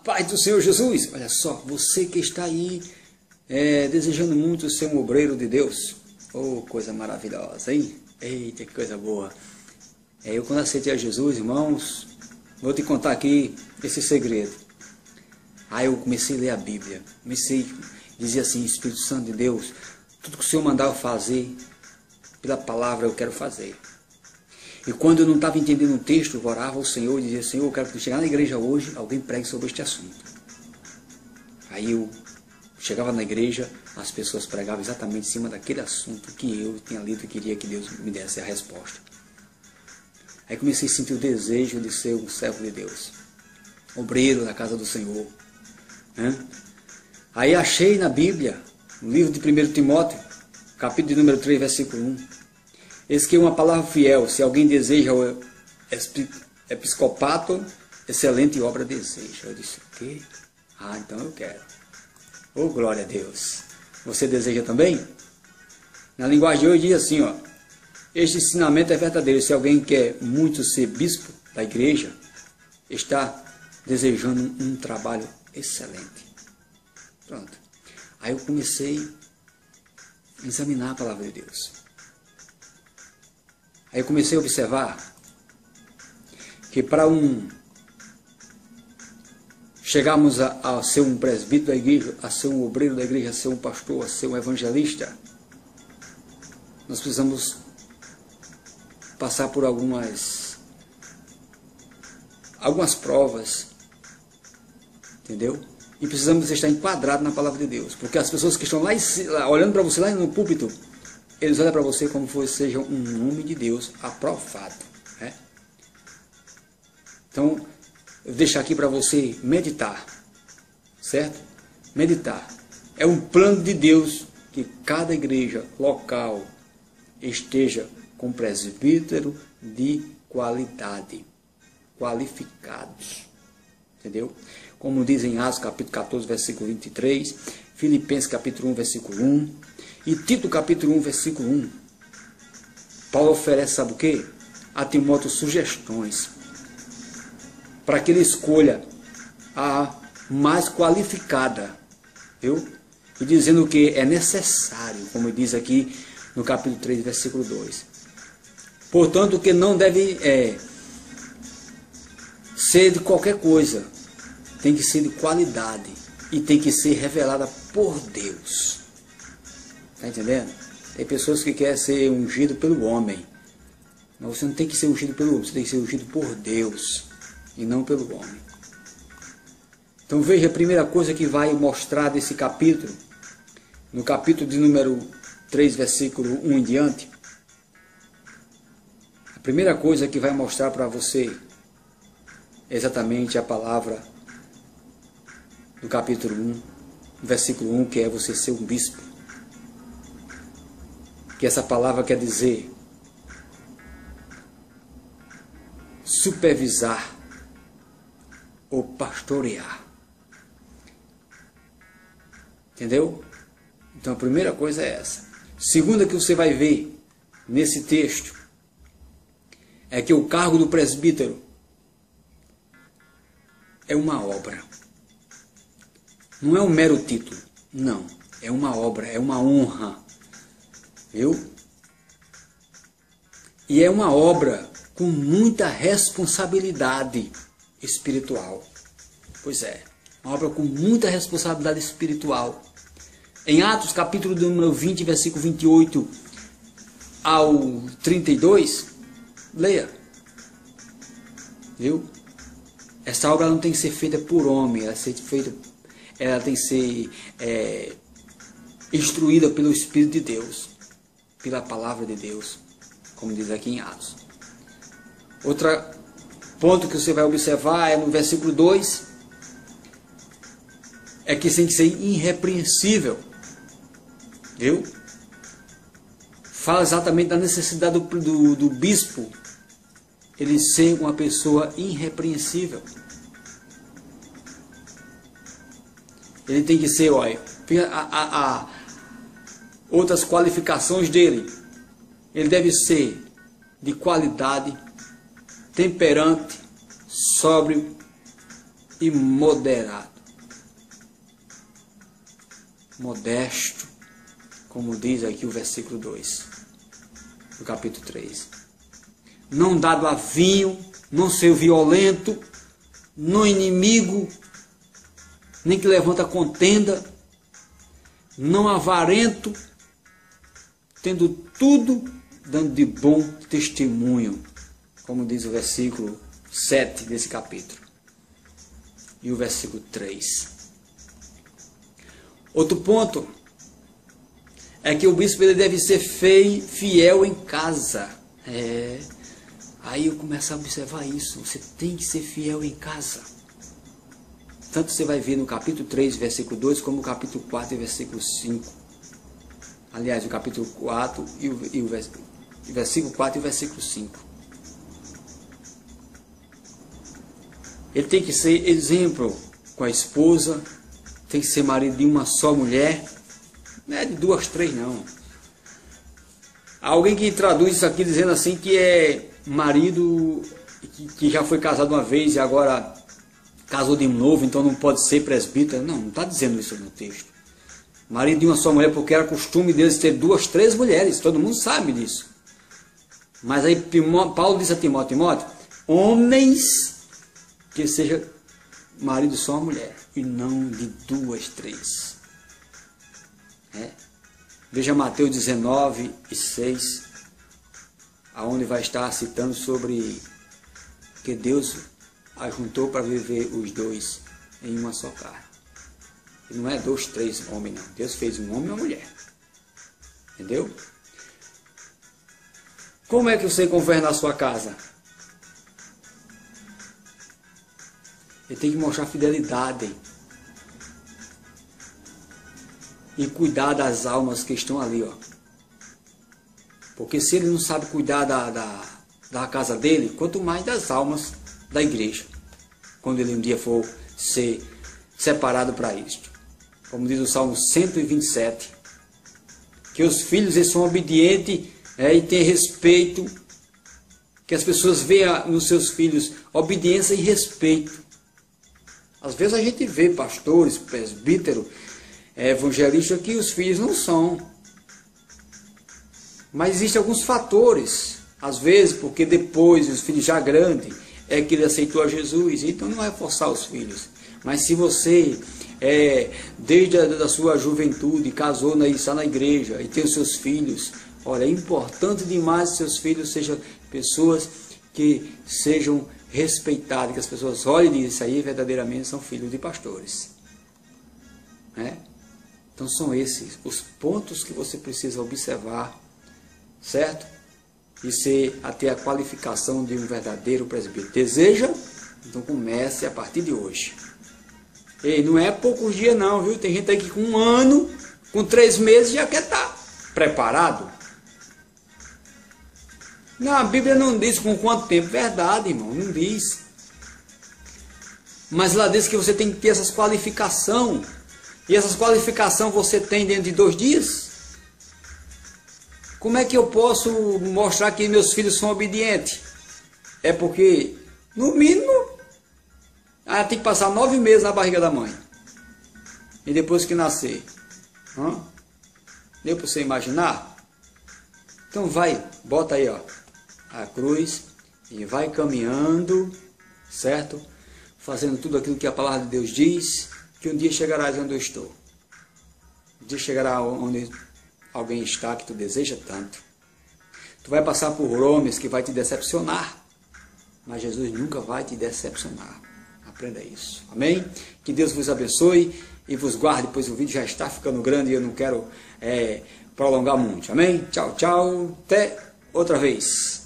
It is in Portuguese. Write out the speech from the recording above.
Paz do Senhor Jesus, olha só, você que está aí desejando muito ser um obreiro de Deus, oh, coisa maravilhosa, hein? Eita, que coisa boa. Eu quando aceitei a Jesus, irmãos, vou te contar aqui esse segredo. Aí eu comecei a ler a Bíblia, dizia assim, Espírito Santo de Deus, tudo que o Senhor mandar eu fazer, pela palavra eu quero fazer. E quando eu não estava entendendo o texto, eu orava ao Senhor e dizia, Senhor, eu quero que chegar na igreja hoje, alguém pregue sobre este assunto. Aí eu chegava na igreja, as pessoas pregavam exatamente em cima daquele assunto que eu tinha lido e queria que Deus me desse a resposta. Aí comecei a sentir o desejo de ser um servo de Deus, obreiro da casa do Senhor. Aí achei na Bíblia, no livro de 1 Timóteo, capítulo de número 3, versículo 1, eis que é uma palavra fiel, se alguém deseja o episcopato, excelente obra deseja. Eu disse, o quê? Ah, então eu quero. Oh, glória a Deus. Você deseja também? Na linguagem de hoje diz assim, ó, este ensinamento é verdadeiro. Se alguém quer muito ser bispo da igreja, está desejando um trabalho excelente. Pronto. Aí eu comecei a examinar a palavra de Deus. Aí eu comecei a observar que para chegarmos a ser um presbítero da igreja, a ser um obreiro da igreja, a ser um pastor, a ser um evangelista, nós precisamos passar por algumas provas, entendeu? E precisamos estar enquadrados na palavra de Deus, porque as pessoas que estão lá olhando para você lá no púlpito, eles olham para você como se seja um nome de Deus aprovado, né? Então, eu vou deixar aqui para você meditar, certo? Meditar. É um plano de Deus que cada igreja local esteja com presbítero de qualidade, qualificados, entendeu? Como diz em Atos capítulo 14, versículo 23, Filipenses capítulo 1, versículo 1, e Tito capítulo 1, versículo 1, Paulo oferece, sabe o quê? A Timóteo sugestões para que ele escolha a mais qualificada, viu? E dizendo que é necessário, como diz aqui no capítulo 3, versículo 2. Portanto, que não deve ser de qualquer coisa, tem que ser de qualidade e tem que ser revelada por Deus. Está entendendo? Tem pessoas que querem ser ungido pelo homem. Mas você não tem que ser ungido pelo homem, você tem que ser ungido por Deus e não pelo homem. Então veja a primeira coisa que vai mostrar desse capítulo, no capítulo de número 3, versículo 1 em diante. A primeira coisa que vai mostrar para você é exatamente a palavra do capítulo 1, versículo 1, que é você ser um bispo. Que essa palavra quer dizer supervisar ou pastorear. Entendeu? Então a primeira coisa é essa. Segunda que você vai ver nesse texto é que o cargo do presbítero é uma obra. Não é um mero título. Não. É uma obra, é uma honra. Viu? E é uma obra com muita responsabilidade espiritual. Pois é, uma obra com muita responsabilidade espiritual. Em Atos, capítulo número 20, versículo 28 ao 32, leia. Viu? Essa obra não tem que ser feita por homem, ela tem que ser instruída pelo Espírito de Deus, pela palavra de Deus, como diz aqui em Atos. Outro ponto que você vai observar é no versículo 2, é que tem que ser irrepreensível, viu? Fala exatamente da necessidade do bispo, ele ser uma pessoa irrepreensível. Ele tem que ser, olha, outras qualificações dele. Ele deve ser de qualidade, temperante, sóbrio e moderado. Modesto, como diz aqui o versículo 2, do capítulo 3. Não dado a vinho, não ser violento, não inimigo, nem que levanta contenda, não avarento, tendo tudo, dando de bom testemunho, como diz o versículo 7 desse capítulo. E o versículo 3. Outro ponto é que o bispo ele deve ser fiel em casa. Aí eu começo a observar isso. Você tem que ser fiel em casa. Tanto você vai ver no capítulo 3, versículo 2, como no capítulo 4, versículo 5. Aliás, o capítulo 4 e o versículo 4 e o versículo 5. Ele tem que ser exemplo com a esposa, tem que ser marido de uma só mulher, não é de 2, 3 não. Alguém que traduz isso aqui dizendo assim que é marido que já foi casado uma vez e agora casou de novo, então não pode ser presbítero. Não está dizendo isso no texto. Marido de uma só mulher, porque era costume deles ter 2, 3 mulheres, todo mundo sabe disso. Mas aí Paulo disse a Timóteo, homens que seja marido só uma mulher, e não de 2, 3. Veja Mateus 19 e 6, aonde vai estar citando sobre que Deus ajuntou para viver os dois em uma só carne. E não é 2, 3 homens, não. Deus fez um homem e uma mulher. Entendeu? Como é que você governa a sua casa? Ele tem que mostrar fidelidade e cuidar das almas que estão ali, ó. Porque se ele não sabe cuidar da casa dele, quanto mais das almas da igreja, quando ele um dia for ser separado para isto. Como diz o Salmo 127, que os filhos eles são obedientes e têm respeito, que as pessoas veem nos seus filhos obediência e respeito. Às vezes a gente vê pastores, presbíteros, evangelistas que os filhos não são. Mas existem alguns fatores. Às vezes, porque depois, os filhos já grandes, é que ele aceitou a Jesus. Então não vai forçar os filhos. Mas se você, desde a sua juventude, casou, está na igreja e tem os seus filhos, olha, é importante demais que seus filhos sejam pessoas que sejam respeitadas, que as pessoas olhem e dizem, isso aí verdadeiramente são filhos de pastores. Então são esses os pontos que você precisa observar, certo? E ser até a qualificação de um verdadeiro presbítero. Deseja? Então comece a partir de hoje. E não é poucos dias não, viu? Tem gente aí que com 1 ano, com 3 meses já quer estar preparado. Não, a Bíblia não diz com quanto tempo. Verdade, irmão, não diz. Mas lá diz que você tem que ter essas qualificações. E essas qualificações você tem dentro de 2 dias? Como é que eu posso mostrar que meus filhos são obedientes? É porque, no mínimo, tem que passar 9 meses na barriga da mãe. E depois que nascer. Deu para você imaginar? Então vai, bota aí, ó, a cruz e vai caminhando, certo? Fazendo tudo aquilo que a palavra de Deus diz, que um dia chegarás onde eu estou. Um dia chegará onde alguém está que tu deseja tanto. Tu vai passar por homens que vai te decepcionar, mas Jesus nunca vai te decepcionar. Aprenda isso. Amém? Que Deus vos abençoe e vos guarde, pois o vídeo já está ficando grande e eu não quero prolongar muito. Amém? Tchau, tchau. Até outra vez.